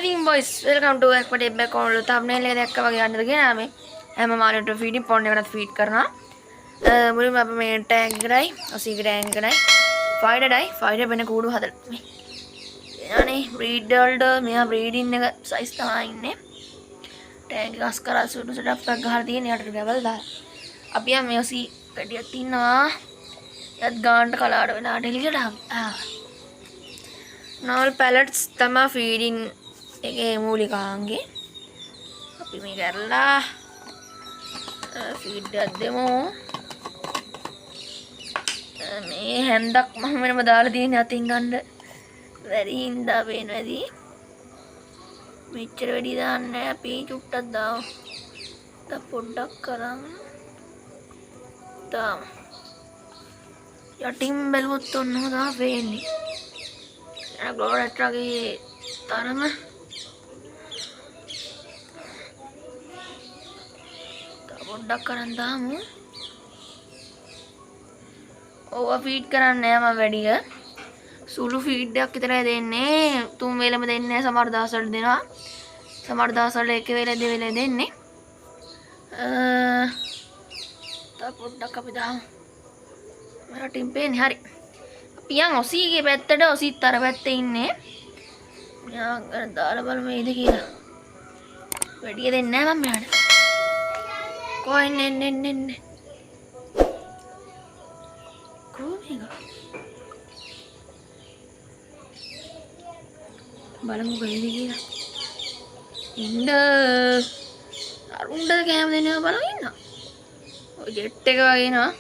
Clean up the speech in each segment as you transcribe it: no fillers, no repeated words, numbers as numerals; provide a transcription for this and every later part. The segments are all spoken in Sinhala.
ඉතින් boys welcome to back back on thumbnail එක දැක්ක වගේ යන්නද කියලා මේ හැම මාළේට ෆීඩින් පොන් එකකට ෆීඩ් කරනවා මුලින්ම අපි මේ ටැග් එකයි ඔසීගේ ටැග් එකයි ෆයිඩර් වෙන කූඩු හදලා මේ එනනේ බ්‍රීඩ් වලට මෙයා බ්‍රීඩින් එක සයිස් තමයි ඉන්නේ ටැග් එක අස් කරලා සුඩු සෙටප් එකක් ගහලා තියෙන යට ගවල් දාලා අපි යම් මේ ඔසී කඩියක් ඉන්නවා යත් ගානට කලාවට වෙලාට එළියට නෝල් පැලට්ස් තමයි ෆීඩින් එකේ මූලිකාංගේ අපි මේ කරලා ෆීඩ් එකක් දෙමු මේ හැන්දක් මම වෙනම දාලා තියෙන අතින් ගන්න වැඩි හින්දා පේන වැඩි මෙච්චර වැඩි දාන්නේ අපි චුට්ටක් දාමු තා පොඩ්ඩක් කරන් දාමු යටින් බැලුවොත් ඔන්න තමයි පේන්නේ අර ගෝරට්ටගේ තරම පොඩ්ඩක් කරන් දාමු. ඕවා ෆීඩ් කරන්නේ නැහැ මම වැඩිය. සුළු ෆීඩ් එකක් විතරයි දෙන්නේ. තුන් වේලම දෙන්නේ නැහැ. සමහර දවස්වල දෙනවා. සමහර දවස්වල එක වේල දෙවේල දෙන්නේ. තා පොඩ්ඩක් අපි දාමු. මට ටිම් පේන්නේ හරි. අපි යන් ඔසීගේ පැත්තට ඔසීත් අර පැත්තේ ඉන්නේ. මෙයා දාලා බලමු මේද කියලා. වැඩිය දෙන්නේ නැහැ මම මෙයාට. Koin nen Kumiga බලමු කොහෙද කියලා ඉන්න අරුණ්ඩ කැම දෙනවා බලමු ඉන්න ඔය ජෙට් එක වගේ නවා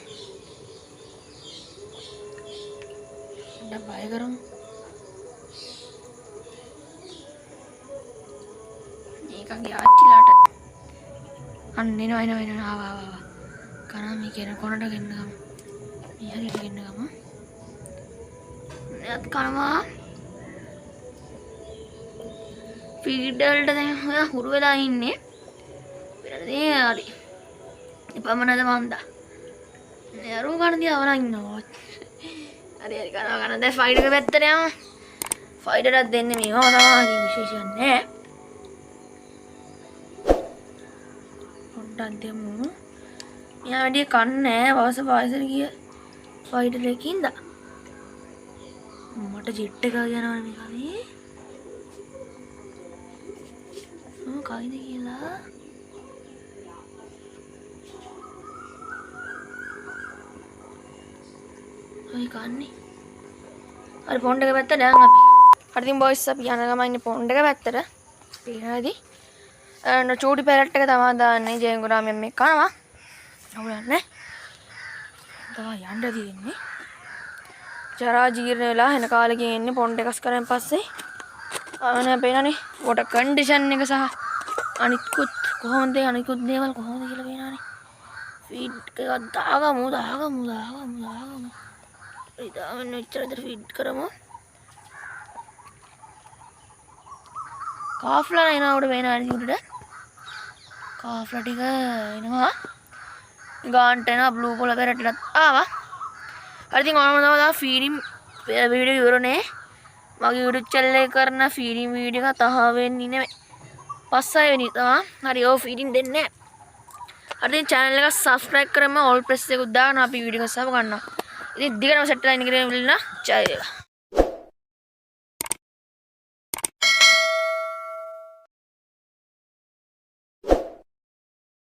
ඩ බය කරමු මේකගේ ආච්චිලාට අන්න එනවා ආවා කරා මේ කියන කොනට ගෙන්න ගමු මේ හරියට ගෙන්න ගමු එයත් කරනවා ෆීඩ් වලට දැන් ඔයා හුරු වෙලා ඉන්නේ වෙනදේ හරි එපමණද මන්දා නෑරු ගන්න දිහා ඉන්නවා හරි කරනවා ගන්න දැන් ෆයිඩ් එක පැත්තට යමු ෆයිඩරක් දෙන්නේ මේවා තමයි විශේෂයක් නෑ දෙමු මෙයා වැඩි කන්නේ නැහැ ගිය ෆයිටර් එකකින්ද මට ජෙට් එක යනවා මේ කනේ කයිද කියලා ඔය කන්නේ අර පොන්ඩ් එක පැත්තට දැන් අපි හරි ඉතින් බොයිස් අපි යන ගමන් ඉන්නේ පොන්ඩ් එක පැත්තට පේනවාද චූටි පැලට් එක තමයි දාන්නේ ජේංගුරාමෙන් මේ කනවා නමුන්නේ තමයි යන්න තියෙන්නේ ජරා ජීර්ණ වෙලා එන කාලෙකින් ඉන්නේ පොන්ඩ් එකස් කරන් පස්සේ ආවනේ පේනනේ වොටර් කන්ඩිෂන් එක සහ අනිකුත් කොහොමද අනිකුත් දේවල් කොහොමද කියලා පේනනේ ෆීඩ් එකක් දාගමු ඉතින් මෙච්චරද ෆීඩ් කරමු කාෆ්ලා එනවා උඩ වෙනා උඩට කාෆ්ලා ටික එනවා ගාන්ට එනවා බ්ලූ පොල පෙරටලත් ආවා හරි ඉතින් ඔයාලම තමයි ෆීඩින් වීඩියෝ ඉවරනේ මගේ YouTube channel එකේ කරන ෆීඩින් වීඩියෝ එක 10 වෙනි නෙමෙයි 5 වෙනි තමයි හරි ඔය ෆීඩින් දෙන්නේ හරි ඉතින් channel එක subscribe කරන්න all press එකක් දාන්න අපි වීඩියෝ එක සබ ගන්නවා ඉතින් දිගටම සෙට් වෙලා ඉන්න කියලා ඉල්ලනවා ජය වේවා